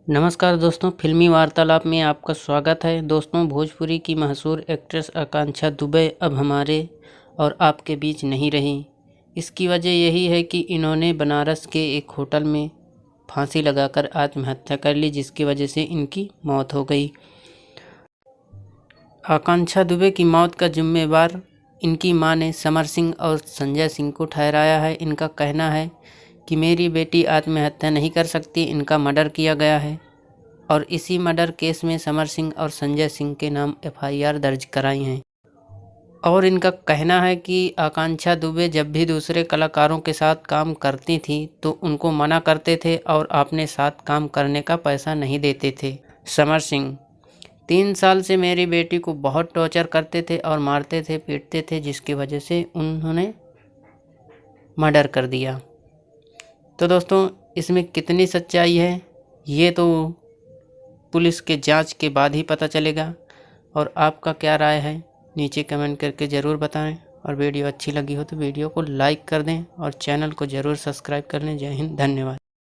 नमस्कार दोस्तों, फिल्मी वार्तालाप में आपका स्वागत है। दोस्तों, भोजपुरी की मशहूर एक्ट्रेस आकांक्षा दुबे अब हमारे और आपके बीच नहीं रही। इसकी वजह यही है कि इन्होंने बनारस के एक होटल में फांसी लगाकर आत्महत्या कर ली, जिसकी वजह से इनकी मौत हो गई। आकांक्षा दुबे की मौत का जिम्मेवार इनकी मां ने समर सिंह और संजय सिंह को ठहराया है। इनका कहना है कि मेरी बेटी आत्महत्या नहीं कर सकती, इनका मर्डर किया गया है और इसी मर्डर केस में समर सिंह और संजय सिंह के नाम एफआईआर दर्ज कराई हैं। और इनका कहना है कि आकांक्षा दुबे जब भी दूसरे कलाकारों के साथ काम करती थी तो उनको मना करते थे और अपने साथ काम करने का पैसा नहीं देते थे। समर सिंह 3 साल से मेरी बेटी को बहुत टॉर्चर करते थे और मारते थे, पीटते थे, जिसकी वजह से उन्होंने मर्डर कर दिया। तो दोस्तों, इसमें कितनी सच्चाई है ये तो पुलिस के जांच के बाद ही पता चलेगा। और आपका क्या राय है नीचे कमेंट करके ज़रूर बताएं। और वीडियो अच्छी लगी हो तो वीडियो को लाइक कर दें और चैनल को ज़रूर सब्सक्राइब कर लें। जय हिंद, धन्यवाद।